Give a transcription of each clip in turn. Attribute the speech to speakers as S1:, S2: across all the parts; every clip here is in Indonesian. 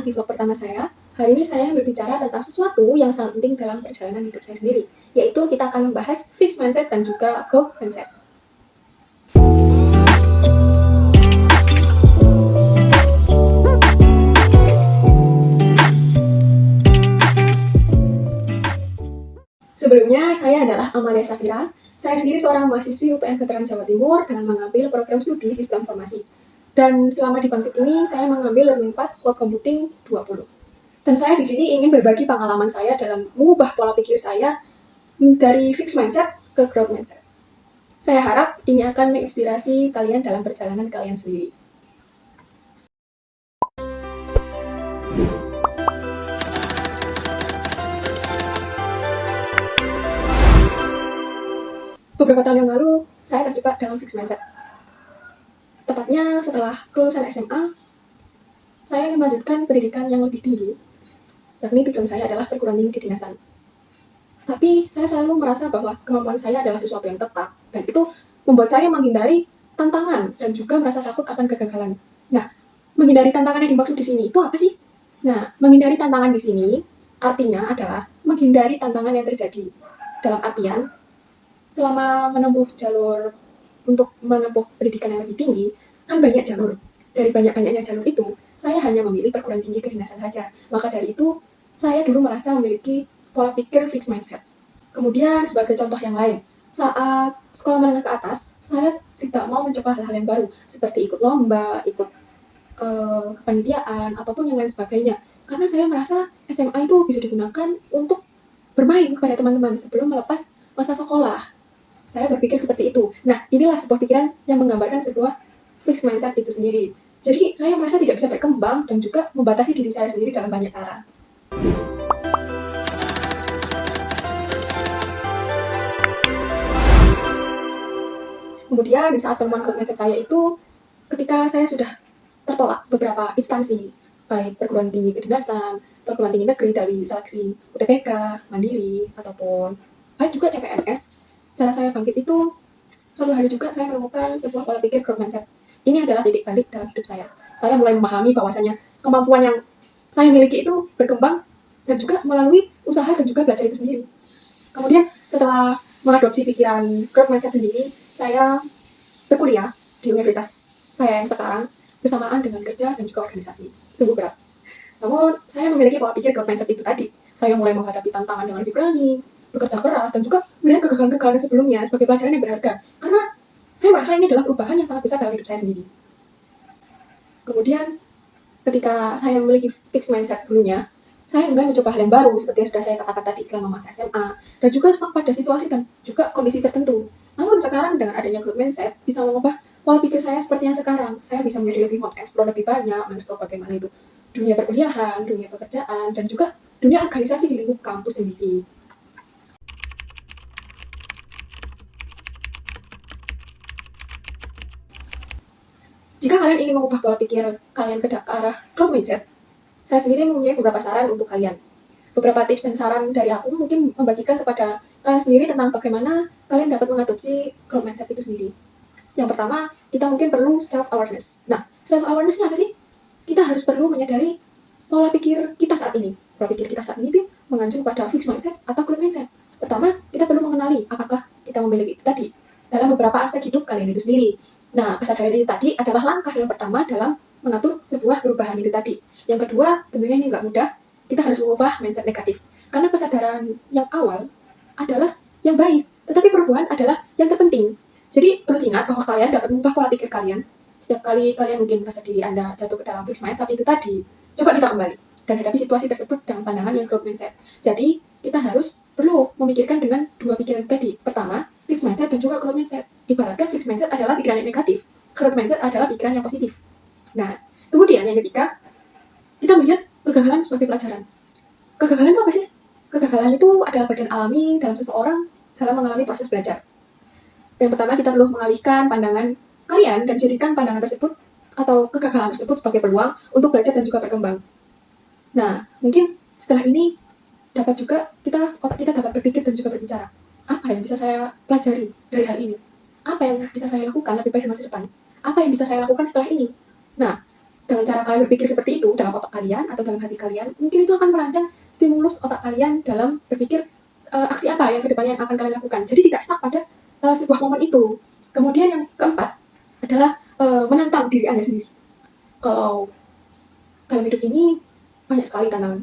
S1: di vlog pertama saya. Hari ini saya berbicara tentang sesuatu yang sangat penting dalam perjalanan hidup saya sendiri, yaitu kita akan membahas fixed mindset dan juga growth mindset. Sebelumnya, saya adalah Amalia Safira. Saya sendiri seorang mahasiswi UPN Veteran Jawa Timur dengan mengambil program studi Sistem Informasi. Dan selama di bangkit ini, saya mengambil Learning Path Cloud Computing 20. Dan saya di sini ingin berbagi pengalaman saya dalam mengubah pola pikir saya dari fixed mindset ke growth mindset. Saya harap ini akan menginspirasi kalian dalam perjalanan kalian sendiri. Beberapa tahun yang lalu, saya terjebak dalam fixed mindset. Tepatnya setelah lulusan SMA, saya ingin melanjutkan pendidikan yang lebih tinggi, yakni tujuan saya adalah perguruan tinggi kedinasan. Tapi saya selalu merasa bahwa kemampuan saya adalah sesuatu yang tetap, dan itu membuat saya menghindari tantangan dan juga merasa takut akan kegagalan. Nah, menghindari tantangan yang dimaksud di sini itu apa sih? Nah, menghindari tantangan di sini artinya adalah menghindari tantangan yang terjadi. Dalam artian, selama menempuh jalur untuk menempuh pendidikan yang lebih tinggi, kan banyak jalur. Dari banyak-banyaknya jalur itu, saya hanya memilih perguruan tinggi kedinasan saja. Maka dari itu, saya dulu merasa memiliki pola pikir fixed mindset. Kemudian, sebagai contoh yang lain, saat sekolah menengah ke atas, saya tidak mau mencoba hal-hal yang baru, seperti ikut lomba, ikut kepanitiaan, ataupun yang lain sebagainya. Karena saya merasa SMA itu bisa digunakan untuk bermain kepada teman-teman sebelum melepas masa sekolah. Saya berpikir seperti itu. Nah, inilah sebuah pikiran yang menggambarkan sebuah fixed mindset itu sendiri. Jadi, saya merasa tidak bisa berkembang dan juga membatasi diri saya sendiri dalam banyak cara. Kemudian, di saat penemuan growth mindset saya itu, ketika saya sudah tertolak beberapa instansi, baik perguruan tinggi kedinasan, perguruan tinggi negeri dari seleksi UTBK, Mandiri, ataupun baik juga CPNS, cara saya bangkit itu, suatu hari juga saya menemukan sebuah pola pikir growth mindset. Ini adalah titik balik dalam hidup saya. Saya mulai memahami bahwasanya kemampuan yang saya miliki itu berkembang dan juga melalui usaha dan juga belajar itu sendiri. Kemudian setelah mengadopsi pikiran growth mindset sendiri, saya berkuliah di universitas saya yang sekarang bersamaan dengan kerja dan juga organisasi. Sungguh berat. Namun, saya memiliki pola pikir growth mindset itu tadi. Saya mulai menghadapi tantangan dengan lebih berani, bekerja keras, dan juga melihat kegagalan-kegagalan sebelumnya sebagai pelajaran yang berharga. Karena saya merasa ini adalah perubahan yang sangat besar dalam hidup saya sendiri. Kemudian, ketika saya memiliki fixed mindset dulunya, saya enggan mencoba hal yang baru, seperti yang sudah saya katakan tadi selama masa SMA, dan juga pada situasi dan juga kondisi tertentu. Namun sekarang dengan adanya growth mindset, bisa mengubah pola pikir saya seperti yang sekarang. Saya bisa menjadi lebih mengeksplor lebih banyak, mengeksplor bagaimana itu dunia perkuliahan, dunia pekerjaan, dan juga dunia organisasi di lingkup kampus sendiri. Jika kalian ingin mengubah pola pikir kalian ke arah growth mindset, saya sendiri mempunyai beberapa saran untuk kalian. Beberapa tips dan saran dari aku mungkin membagikan kepada kalian sendiri tentang bagaimana kalian dapat mengadopsi growth mindset itu sendiri. Yang pertama, kita mungkin perlu self-awareness. Nah, self-awareness ini apa sih? Kita harus perlu menyadari pola pikir kita saat ini. Pola pikir kita saat ini itu mengacu pada fixed mindset atau growth mindset. Pertama, kita perlu mengenali apakah kita memiliki itu tadi dalam beberapa aspek hidup kalian itu sendiri. Nah, kesadaran itu tadi adalah langkah yang pertama dalam mengatur sebuah perubahan itu tadi. Yang kedua, tentunya ini nggak mudah, kita harus mengubah mindset negatif. Karena kesadaran yang awal adalah yang baik, tetapi perubahan adalah yang terpenting. Jadi, perlu diingat bahwa kalian dapat mengubah pola pikir kalian. Setiap kali kalian mungkin merasa diri Anda jatuh ke dalam fixed mindset itu tadi, coba kita kembali dan hadapi situasi tersebut dengan pandangan yang growth mindset. Jadi, kita harus perlu memikirkan dengan dua pikiran tadi. Pertama, fixed mindset dan juga growth mindset. Ibaratkan fixed mindset adalah pikiran yang negatif, growth mindset adalah pikiran yang positif. Nah, kemudian yang ketiga, kita melihat kegagalan sebagai pelajaran. Kegagalan itu apa sih? Kegagalan itu adalah bagian alami dalam seseorang dalam mengalami proses belajar. Yang pertama, kita perlu mengalihkan pandangan kalian dan jadikan pandangan tersebut atau kegagalan tersebut sebagai peluang untuk belajar dan juga berkembang. Nah, mungkin setelah ini dapat juga otak kita dapat berpikir dan juga berbicara. Apa yang bisa saya pelajari dari hal ini? Apa yang bisa saya lakukan lebih baik di masa depan? Apa yang bisa saya lakukan setelah ini? Nah, Dengan cara kalian berpikir seperti itu dalam otak kalian atau dalam hati kalian, mungkin itu akan merancang stimulus otak kalian dalam berpikir aksi apa yang kedepannya yang akan kalian lakukan. Jadi tidak stuck pada sebuah momen itu. Kemudian yang keempat adalah menantang diri Anda sendiri. Kalau dalam hidup ini banyak sekali tantangan.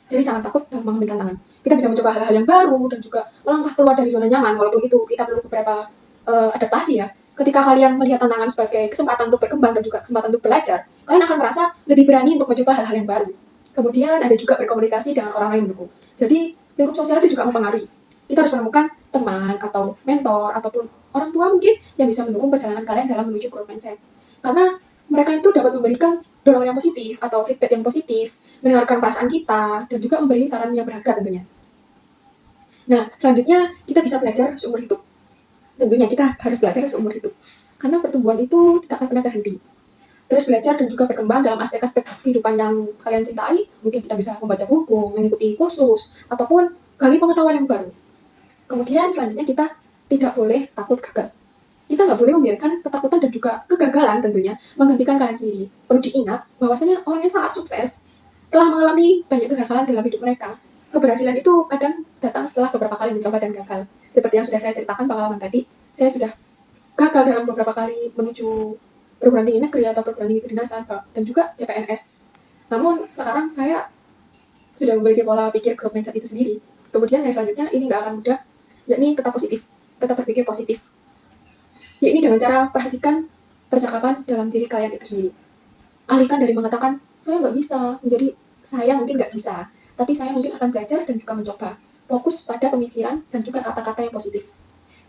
S1: Jadi jangan takut dalam mengambil tantangan. Kita bisa mencoba hal-hal yang baru dan juga melangkah keluar dari zona nyaman, walaupun itu kita perlu beberapa adaptasi ya. Ketika kalian melihat tantangan sebagai kesempatan untuk berkembang dan juga kesempatan untuk belajar, kalian akan merasa lebih berani untuk mencoba hal-hal yang baru. Kemudian ada juga berkomunikasi dengan orang lain mendukung. Jadi lingkup sosial itu juga mempengaruhi. Kita harus menemukan teman atau mentor ataupun orang tua mungkin yang bisa mendukung perjalanan kalian dalam menuju growth mindset. Karena mereka itu dapat memberikan dorongan yang positif atau feedback yang positif, mendengarkan perasaan kita, dan juga memberi saran yang berharga tentunya. Nah, selanjutnya kita bisa belajar seumur hidup. Tentunya kita harus belajar seumur hidup. Karena pertumbuhan itu tidak akan pernah terhenti. Terus belajar dan juga berkembang dalam aspek-aspek kehidupan yang kalian cintai. Mungkin kita bisa membaca buku, mengikuti kursus, ataupun gali pengetahuan yang baru. Kemudian selanjutnya kita tidak boleh takut gagal. Kita nggak boleh membiarkan ketakutan dan juga kegagalan tentunya menghentikan kalian sendiri. Perlu diingat bahwasanya orang yang sangat sukses telah mengalami banyak kegagalan dalam hidup mereka. Keberhasilan itu kadang datang setelah beberapa kali mencoba dan gagal. Seperti yang sudah saya ceritakan pengalaman tadi, saya sudah gagal dalam beberapa kali menuju perguruan tinggi negeri atau perguruan tinggi kedinasan dan juga CPNS. Namun sekarang saya sudah memiliki pola pikir growth mindset itu sendiri. Kemudian yang selanjutnya ini nggak akan mudah, yakni tetap positif, tetap berpikir positif. Yakni dengan cara perhatikan percakapan dalam diri kalian itu sendiri. Alihkan dari mengatakan, saya nggak bisa, menjadi saya mungkin nggak bisa, tapi saya mungkin akan belajar dan juga mencoba. Fokus pada pemikiran dan juga kata-kata yang positif.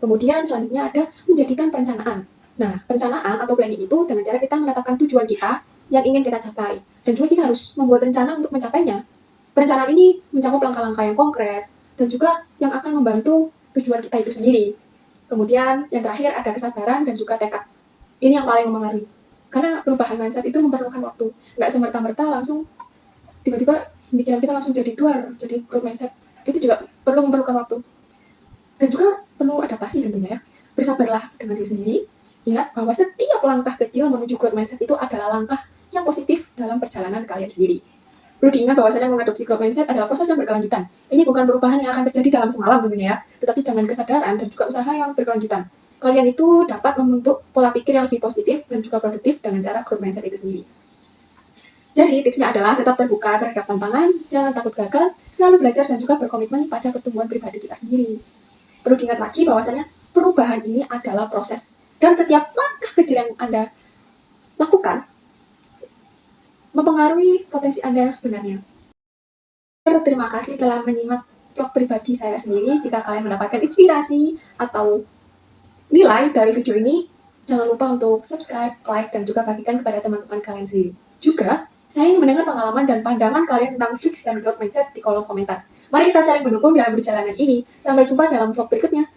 S1: Kemudian selanjutnya ada menjadikan perencanaan. Nah, perencanaan atau planning itu dengan cara kita menetapkan tujuan kita yang ingin kita capai. Dan juga kita harus membuat rencana untuk mencapainya. Perencanaan ini mencakup langkah-langkah yang konkret dan juga yang akan membantu tujuan kita itu sendiri. Kemudian yang terakhir ada kesabaran dan juga tekad. Ini yang paling mempengaruhi. Karena perubahan mindset itu memerlukan waktu. Nggak semerta-merta langsung tiba-tiba pikiran kita langsung jadi duar, jadi growth mindset. Itu juga perlu memerlukan waktu. Dan juga perlu adaptasi tentunya ya. Bersabarlah dengan diri sendiri. Ingat bahwa setiap langkah kecil menuju growth mindset itu adalah langkah yang positif dalam perjalanan kalian sendiri. Perlu diingat bahwasanya mengadopsi growth mindset adalah proses yang berkelanjutan. Ini bukan perubahan yang akan terjadi dalam semalam tentunya ya, tetapi dengan kesadaran dan juga usaha yang berkelanjutan. Kalian itu dapat membentuk pola pikir yang lebih positif dan juga produktif dengan cara growth mindset itu sendiri. Jadi tipsnya adalah tetap terbuka terhadap tantangan, jangan takut gagal, selalu belajar dan juga berkomitmen pada pertumbuhan pribadi kita sendiri. Perlu diingat lagi bahwasanya perubahan ini adalah proses dan setiap langkah kecil yang Anda lakukan mempengaruhi potensi Anda yang sebenarnya. Terima kasih telah menyimak vlog pribadi saya sendiri. Jika kalian mendapatkan inspirasi atau nilai dari video ini, jangan lupa untuk subscribe, like, dan juga bagikan kepada teman-teman kalian sendiri. Juga, saya ingin mendengar pengalaman dan pandangan kalian tentang fix dan growth mindset di kolom komentar. Mari kita saling mendukung dalam perjalanan ini. Sampai jumpa dalam vlog berikutnya.